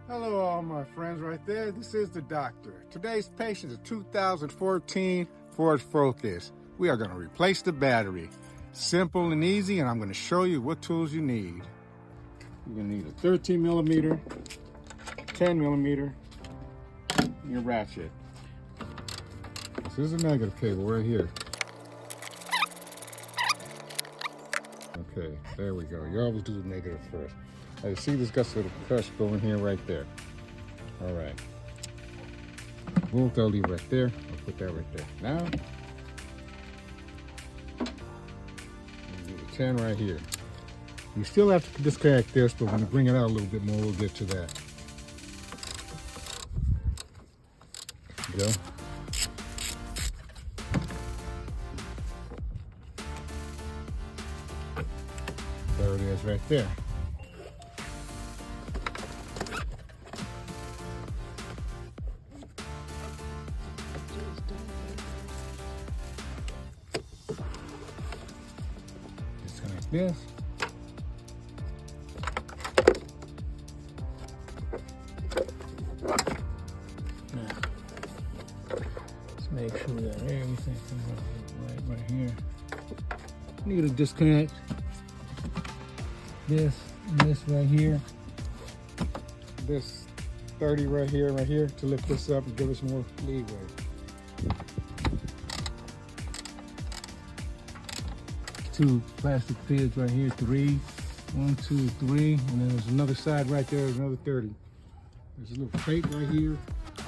Hello all my friends right there. This is the doctor. Today's patient is a 2014 Ford Focus. We are going to replace the battery. Simple and easy, and I'm going to show you what tools you need. You're going to need a 13 millimeter, 10 millimeter, and your ratchet. This is a negative cable right here. Okay, there we go. You always do the negative first. Now you see this got a little crush going here right there. All right. Both I'll leave right there. I'll put that right there. Now, do the 10 right here. You still have to disconnect this, but when you bring it out a little bit more, we'll get to that. There you go. There it is right there. Disconnect this. Now, let's make sure that everything's right here. You need to disconnect this and this right here. This 30 right here to lift this up and give us more leeway. Two plastic pads right here, 3. 1, 2, 3, and then there's another side right there, another 30. There's a little tape right here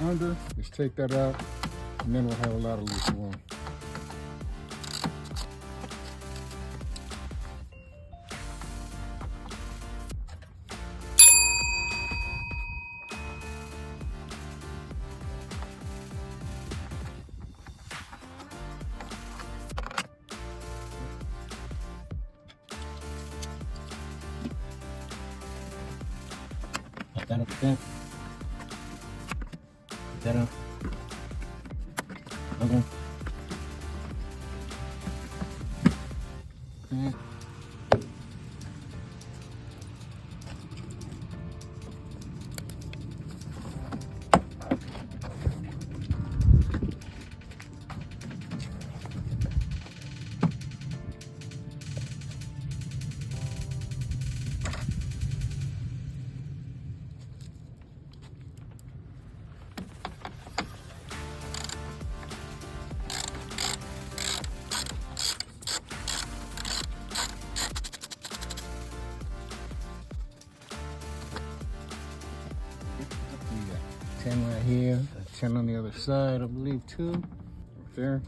under. Just take that out, and then we'll have a lot of loose room. Put that up there. Put that up. Okay. Okay. We got 10 right here, 10 on the other side, I believe, too. Right there.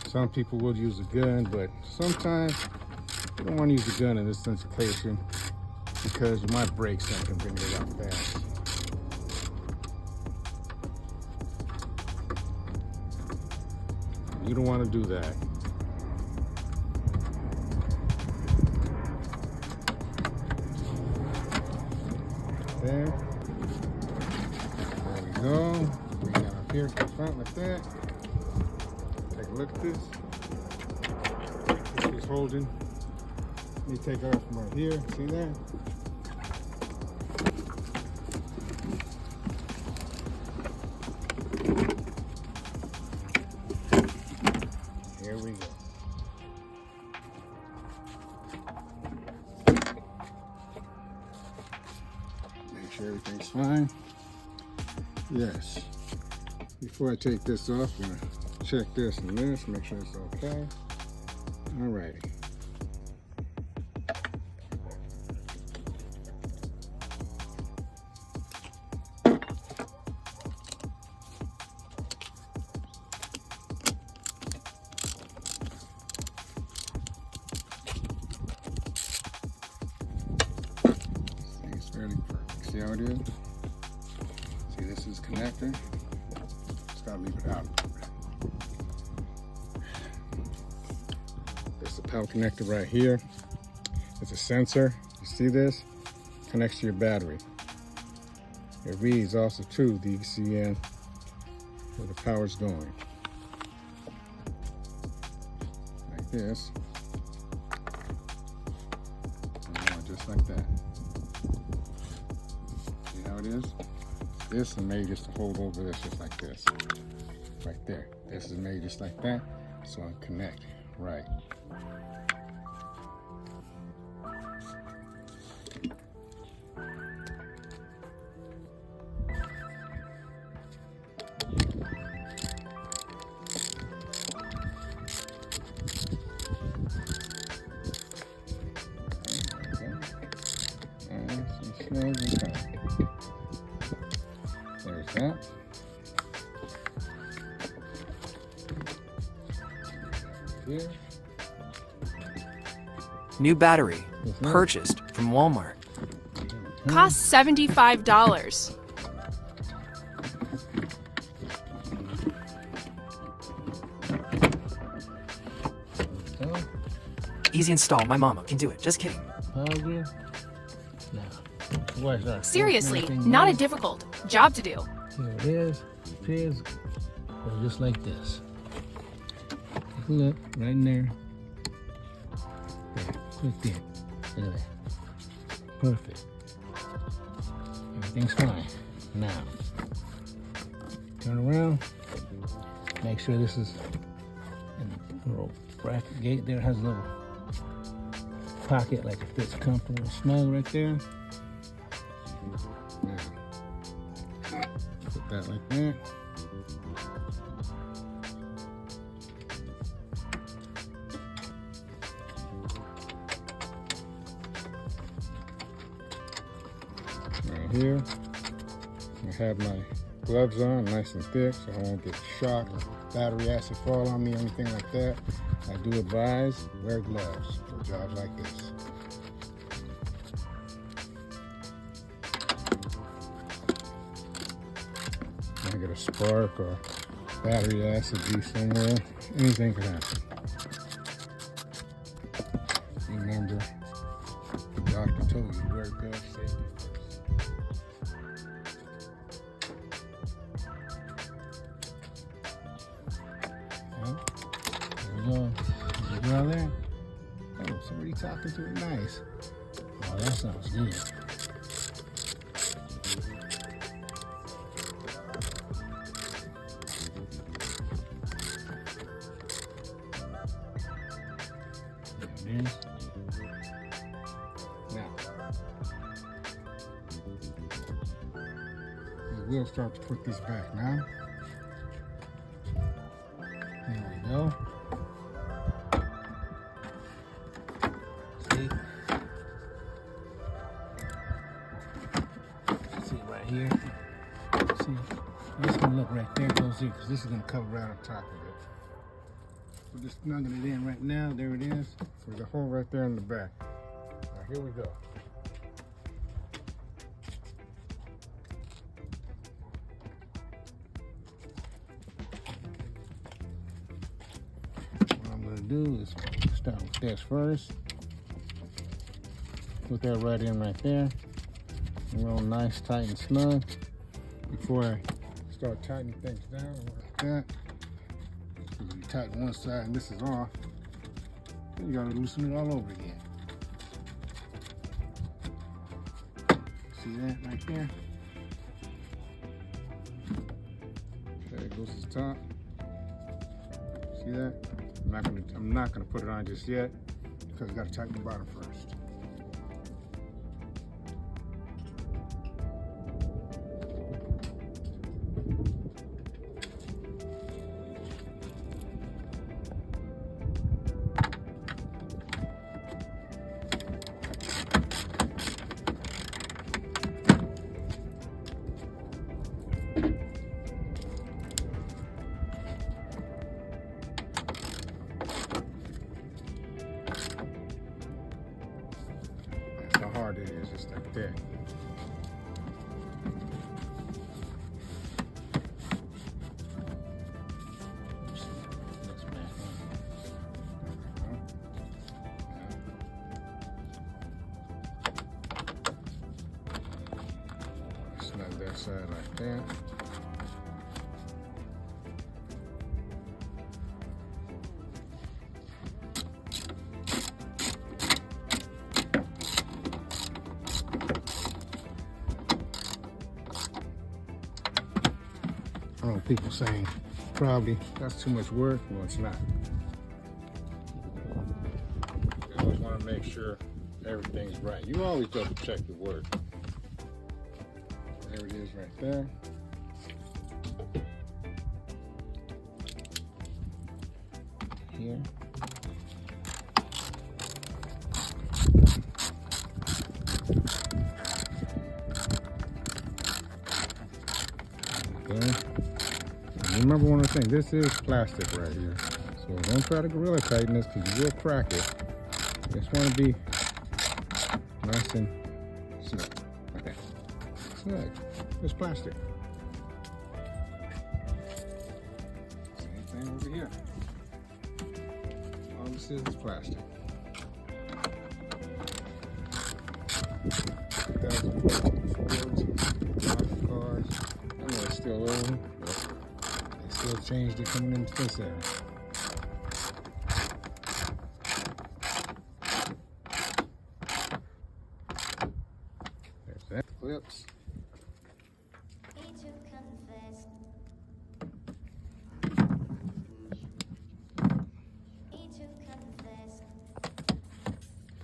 Some people would use a gun, but sometimes you don't want to use a gun in this situation because you might break something, bring it out fast. You don't want to do that. There. There we go. Bring it up here to the front like that. Take a look at this. This is holding. Let me take it off from right here. See that? Here we go. Make sure everything's fine. Yes. Before I take this off, I'm gonna check this and this, make sure it's okay. Alrighty. It's fairly perfect. See how it is? See, this is connector. Just gotta leave it out. power connector right here. It's a sensor. You see this? Connects to your battery. It reads also too, you can see in where the power's going. Like this. And just like that. See how it is? This is made just to hold over this, just like this. Right there. This is made just like that, so I connect right. There's that. Here. New battery, purchased from Walmart. Costs $75. Easy install, my mama can do it, just kidding. Seriously, not a difficult job to do. Here it is. Goes just like this. Take a look right in there. There, click there. Look at that. Perfect. Everything's fine. Now, turn around. Make sure this is in the little bracket gate there. It has a little pocket, like it fits comfortable and snug right there. Put that like that. Right here, I have my gloves on, nice and thick, so I won't get shocked or battery acid fall on me or anything like that. I do advise wear gloves for jobs like this. I get a spark or battery acid be somewhere, anything could happen. Remember, the doctor told you wear gloves, safety first. Well, there we go. Is the girl there? Oh, somebody talking to her nice. Oh, that sounds good. Now, we will start to put this back now. There we go. See? See it right here. See? This can look right there, goes here, because this is going to cover right on top of it. We're just snugging it in right now. There it is. There's a hole right there in the back. Now here we go. What I'm going to do is start with this first. Put that right in right there. Real nice, tight and snug. Before I start tightening things down like that. If you tighten one side and this is off, then you gotta loosen it all over again. See that right there? There it goes to the top. See that? I'm not gonna put it on just yet because I gotta tighten the bottom first. That's how hard it is, just like that. side like that. I don't know, people saying probably that's too much work. Well, it's not. You always want to make sure everything's right. You always double check your work. There it is right there. Here. Okay. Remember one of the things, this is plastic right here. So don't try to gorilla tighten this because you will crack it. You just want to be nice and snug. Okay. Snug. It's plastic. Same thing over here. All this is plastic. Cars. I know it's still old, but they still changed it coming into this area. There's that clips.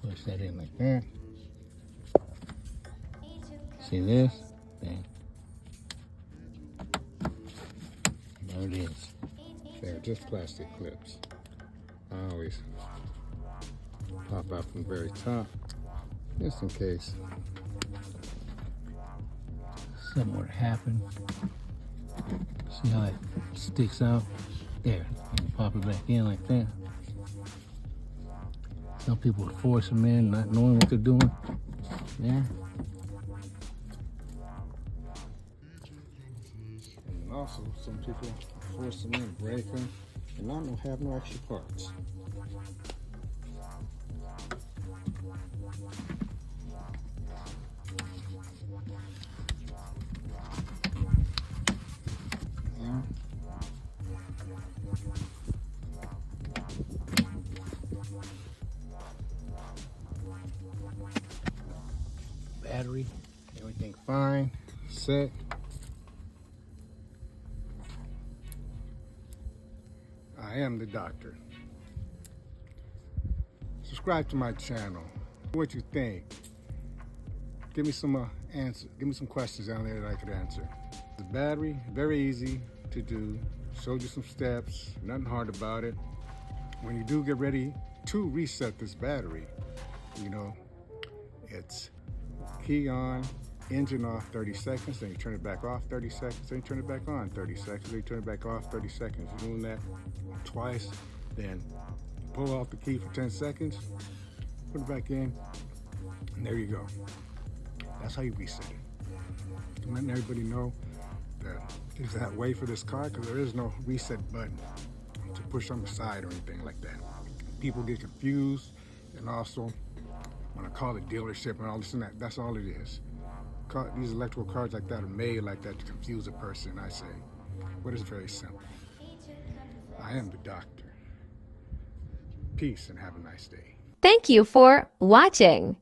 Push that in like that. See this? Bang. There it is. They're just plastic clips. I always pop out from the very top, just in case Something were to happen. See how it sticks out? There. You pop it back in like that. Some people would force them in, not knowing what they're doing. There. And also, some people force them in, break them, and not have no extra parts. Yeah. Battery, everything fine, set. I am the doctor. Subscribe to my channel. What you think? Give me some answers. Give me some questions down there that I could answer. The battery, very easy to do. Showed you some steps. Nothing hard about it. When you do get ready to reset this battery, you know, it's key on, engine off 30 seconds, then you turn it back off 30 seconds, then you turn it back on 30 seconds, then you turn it back off 30 seconds. You're doing that twice, then pull off the key for 10 seconds, put it back in, and there you go. That's how you reset it. I'm letting everybody know that there's that way for this car because there is no reset button to push on the side or anything like that. People get confused, and also when I call it dealership and all this and that, that's all it is. These electrical cars like that are made like that to confuse a person, I say. But it's very simple. I am the doctor. Peace and have a nice day. Thank you for watching.